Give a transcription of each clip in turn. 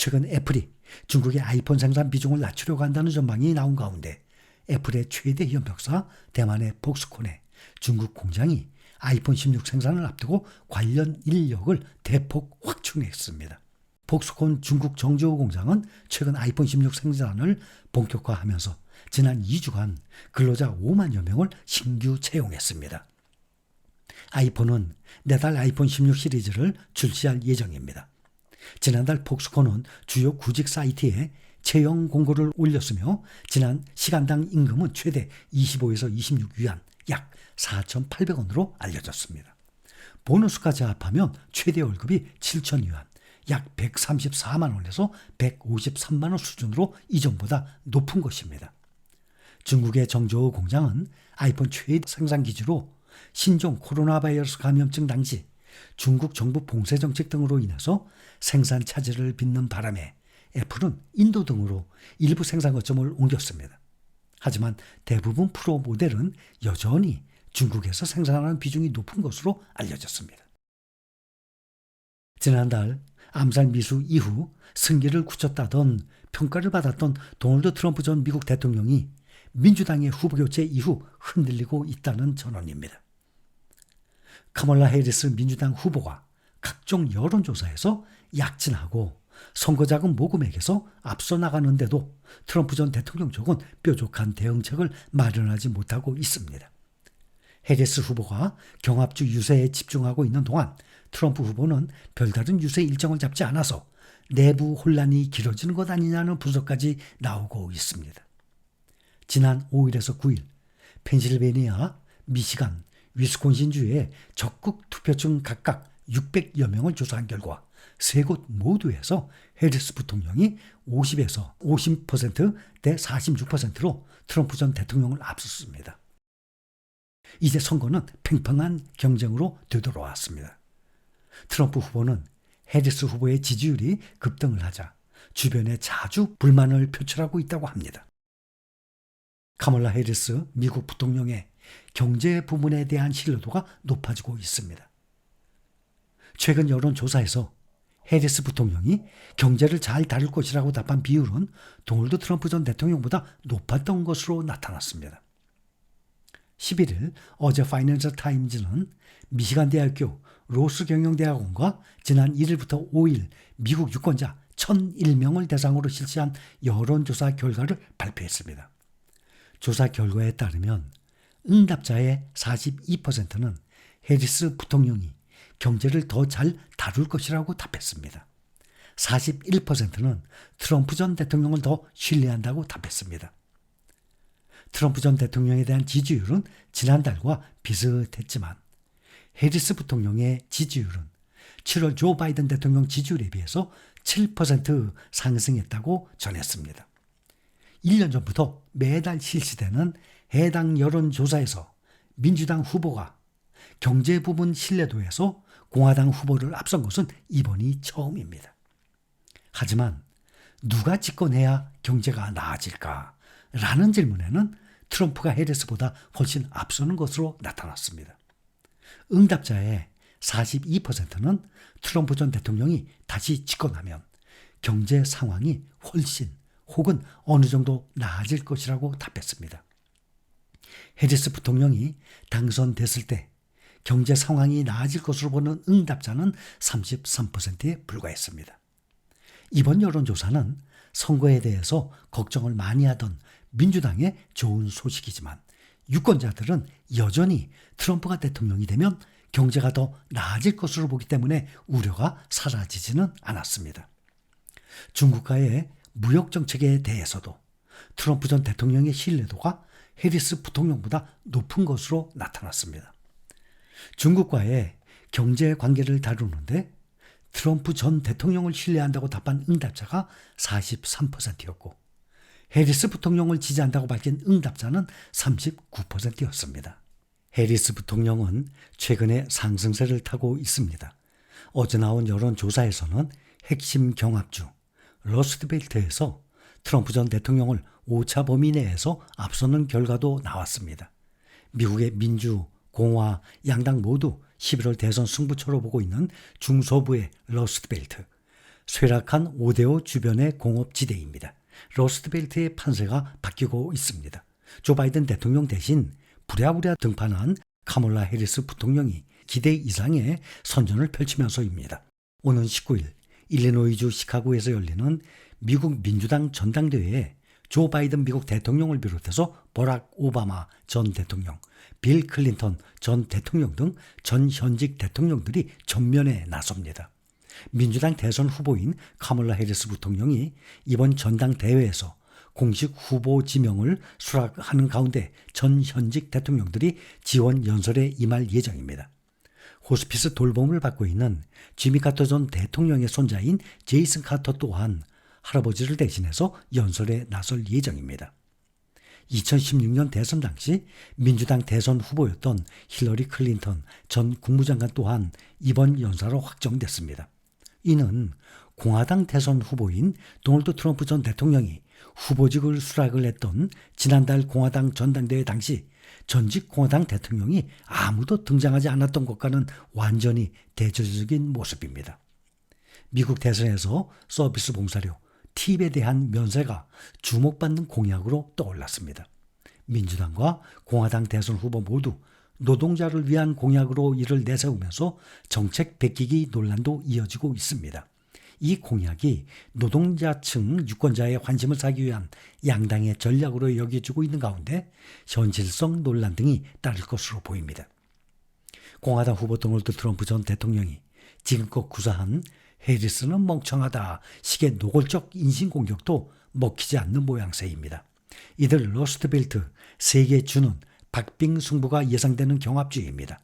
최근 애플이 중국의 아이폰 생산 비중을 낮추려고 한다는 전망이 나온 가운데 애플의 최대 협력사 대만의 폭스콘의 중국 공장이 아이폰 16 생산을 앞두고 관련 인력을 대폭 확충했습니다. 폭스콘 중국 정저우 공장은 최근 아이폰 16 생산을 본격화하면서 지난 2주간 근로자 5만여 명을 신규 채용했습니다. 아이폰은 내달 아이폰 16 시리즈를 출시할 예정입니다. 지난달 폭스콘은 주요 구직 사이트에 채용 공고를 올렸으며 지난 시간당 임금은 최대 25에서 26위안 약 4,800원으로 알려졌습니다. 보너스까지 합하면 최대 월급이 7,000위안 약 134만 원에서 153만 원 수준으로 이전보다 높은 것입니다. 중국의 정저우 공장은 아이폰 최대 생산 기지로 신종 코로나 바이러스 감염증 당시 중국 정부 봉쇄 정책 등으로 인해서 생산 차질을 빚는 바람에 애플은 인도 등으로 일부 생산 거점을 옮겼습니다. 하지만 대부분 프로 모델은 여전히 중국에서 생산하는 비중이 높은 것으로 알려졌습니다. 지난달 암살 미수 이후 승기를 굳혔다던 평가를 받았던 도널드 트럼프 전 미국 대통령이 민주당의 후보 교체 이후 흔들리고 있다는 전언입니다. 카멀라 해리스 민주당 후보가 각종 여론조사에서 약진하고 선거자금 모금액에서 앞서 나가는데도 트럼프 전 대통령 쪽은 뾰족한 대응책을 마련하지 못하고 있습니다. 해리스 후보가 경합주 유세에 집중하고 있는 동안 트럼프 후보는 별다른 유세 일정을 잡지 않아서 내부 혼란이 길어지는 것 아니냐는 분석까지 나오고 있습니다. 지난 5일에서 9일 펜실베니아, 미시간, 위스콘신주의 적극 투표층 각각 600여 명을 조사한 결과 세 곳 모두에서 해리스 부통령이 50에서 50% 대 46%로 트럼프 전 대통령을 앞섰습니다. 이제 선거는 팽팽한 경쟁으로 되돌아왔습니다. 트럼프 후보는 해리스 후보의 지지율이 급등을 하자 주변에 자주 불만을 표출하고 있다고 합니다. 카멀라 해리스 미국 부통령의 경제 부문에 대한 신뢰도가 높아지고 있습니다. 최근 여론조사에서 해리스 부통령이 경제를 잘 다룰 것이라고 답한 비율은 도널드 트럼프 전 대통령보다 높았던 것으로 나타났습니다. 11일 어제 파이낸셜 타임즈는 미시간 대학교 로스 경영대학원과 지난 1일부터 5일 미국 유권자 1,001명을 대상으로 실시한 여론조사 결과를 발표했습니다. 조사 결과에 따르면 응답자의 42%는 해리스 부통령이 경제를 더 잘 다룰 것이라고 답했습니다. 41%는 트럼프 전 대통령을 더 신뢰한다고 답했습니다. 트럼프 전 대통령에 대한 지지율은 지난달과 비슷했지만 해리스 부통령의 지지율은 7월 조 바이든 대통령 지지율에 비해서 7% 상승했다고 전했습니다. 1년 전부터 매달 실시되는 해당 여론조사에서 민주당 후보가 경제 부분 신뢰도에서 공화당 후보를 앞선 것은 이번이 처음입니다. 하지만 누가 집권해야 경제가 나아질까라는 질문에는 트럼프가 해리스보다 훨씬 앞서는 것으로 나타났습니다. 응답자의 42%는 트럼프 전 대통령이 다시 집권하면 경제 상황이 훨씬 혹은 어느 정도 나아질 것이라고 답했습니다. 해리스 부통령이 당선됐을 때 경제 상황이 나아질 것으로 보는 응답자는 33%에 불과했습니다. 이번 여론조사는 선거에 대해서 걱정을 많이 하던 민주당의 좋은 소식이지만 유권자들은 여전히 트럼프가 대통령이 되면 경제가 더 나아질 것으로 보기 때문에 우려가 사라지지는 않았습니다. 중국과의 무역 정책에 대해서도 트럼프 전 대통령의 신뢰도가 해리스 부통령보다 높은 것으로 나타났습니다. 중국과의 경제 관계를 다루는데 트럼프 전 대통령을 신뢰한다고 답한 응답자가 43%였고 해리스 부통령을 지지한다고 밝힌 응답자는 39%였습니다. 해리스 부통령은 최근에 상승세를 타고 있습니다. 어제 나온 여론조사에서는 핵심 경합주 러스트벨트에서 트럼프 전 대통령을 오차 범위 내에서 앞서는 결과도 나왔습니다. 미국의 민주, 공화, 양당 모두 11월 대선 승부처로 보고 있는 중서부의 러스트벨트, 쇠락한 오데오 주변의 공업지대입니다. 러스트벨트의 판세가 바뀌고 있습니다. 조 바이든 대통령 대신 부랴부랴 등판한 카멀라 해리스 부통령이 기대 이상의 선전을 펼치면서입니다. 오는 19일 일리노이주 시카고에서 열리는 미국 민주당 전당대회에 조 바이든 미국 대통령을 비롯해서 버락 오바마 전 대통령, 빌 클린턴 전 대통령 등 전 현직 대통령들이 전면에 나섭니다. 민주당 대선 후보인 카멀라 해리스 부통령이 이번 전당대회에서 공식 후보 지명을 수락하는 가운데 전 현직 대통령들이 지원 연설에 임할 예정입니다. 호스피스 돌봄을 받고 있는 지미 카터 전 대통령의 손자인 제이슨 카터 또한 할아버지를 대신해서 연설에 나설 예정입니다. 2016년 대선 당시 민주당 대선 후보였던 힐러리 클린턴 전 국무장관 또한 이번 연사로 확정됐습니다. 이는 공화당 대선 후보인 도널드 트럼프 전 대통령이 후보직을 수락을 했던 지난달 공화당 전당대회 당시 전직 공화당 대통령이 아무도 등장하지 않았던 것과는 완전히 대조적인 모습입니다. 미국 대선에서 서비스 봉사료, 팁에 대한 면세가 주목받는 공약으로 떠올랐습니다. 민주당과 공화당 대선 후보 모두 노동자를 위한 공약으로 이를 내세우면서 정책 베끼기 논란도 이어지고 있습니다. 이 공약이 노동자층 유권자의 관심을 사기 위한 양당의 전략으로 여겨지고 있는 가운데 현실성 논란 등이 따를 것으로 보입니다. 공화당 후보 도널드 트럼프 전 대통령이 지금껏 구사한 해리스는 멍청하다 식의 노골적 인신공격도 먹히지 않는 모양새입니다. 이들 러스트벨트 세계 주는 박빙 승부가 예상되는 경합주의입니다.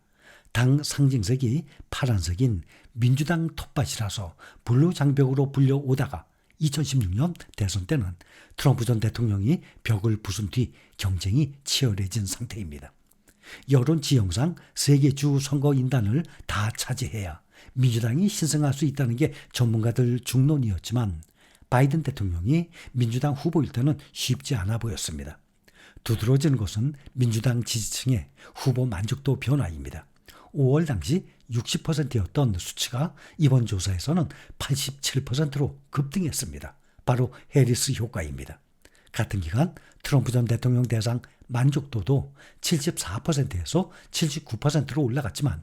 당 상징색이 파란색인 민주당 텃밭이라서 블루 장벽으로 불려오다가 2016년 대선 때는 트럼프 전 대통령이 벽을 부순 뒤 경쟁이 치열해진 상태입니다. 여론 지형상 세계 주 선거인단을 다 차지해야 민주당이 신성할 수 있다는 게 전문가들 중론이었지만 바이든 대통령이 민주당 후보일 때는 쉽지 않아 보였습니다. 두드러지는 것은 민주당 지지층의 후보 만족도 변화입니다. 5월 당시 60%였던 수치가 이번 조사에서는 87%로 급등했습니다. 바로 해리스 효과입니다. 같은 기간 트럼프 전 대통령 대상 만족도도 74%에서 79%로 올라갔지만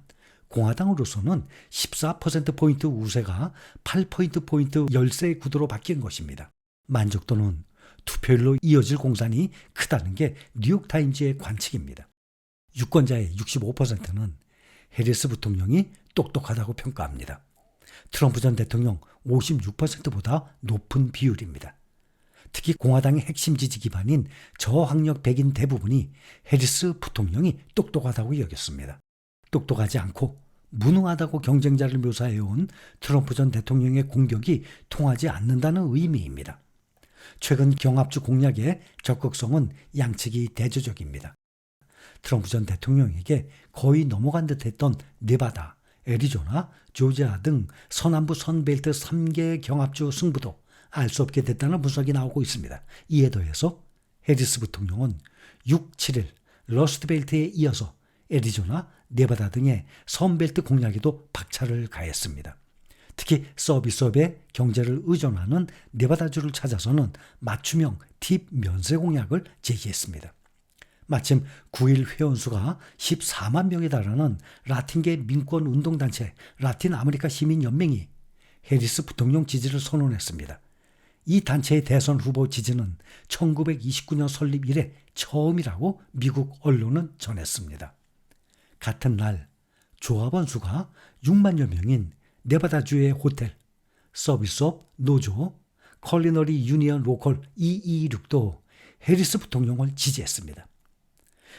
공화당으로서는 14%포인트 우세가 8%포인트 열세 구도로 바뀐 것입니다. 만족도는 투표율로 이어질 공산이 크다는 게 뉴욕타임즈의 관측입니다. 유권자의 65%는 해리스 부통령이 똑똑하다고 평가합니다. 트럼프 전 대통령 56%보다 높은 비율입니다. 특히 공화당의 핵심 지지 기반인 저학력 백인 대부분이 해리스 부통령이 똑똑하다고 여겼습니다. 똑똑하지 않고 무능하다고 경쟁자를 묘사해온 트럼프 전 대통령의 공격이 통하지 않는다는 의미입니다. 최근 경합주 공략의 적극성은 양측이 대조적입니다. 트럼프 전 대통령에게 거의 넘어간 듯했던 네바다, 애리조나, 조지아 등 서남부 선벨트 3개 경합주 승부도 알 수 없게 됐다는 분석이 나오고 있습니다. 이에 더해서 해리스 부통령은 6, 7일 러스트벨트에 이어서 애리조나, 네바다 등의 선벨트 공략에도 박차를 가했습니다. 특히 서비스업의 경제를 의존하는 네바다주를 찾아서는 맞춤형 팁 면세 공약을 제기했습니다. 마침 9일 회원수가 14만 명에 달하는 라틴계 민권운동단체 라틴 아메리카 시민연맹이 해리스 부통령 지지를 선언했습니다. 이 단체의 대선 후보 지지는 1929년 설립 이래 처음이라고 미국 언론은 전했습니다. 같은 날 조합원 수가 6만여 명인 네바다주의 호텔, 서비스업, 노조, 컬리너리 유니언 로컬 226도 해리스 부통령을 지지했습니다.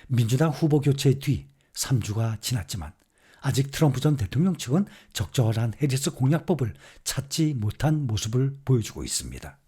민주당 후보 교체 뒤 3주가 지났지만 아직 트럼프 전 대통령 측은 적절한 해리스 공략법을 찾지 못한 모습을 보여주고 있습니다.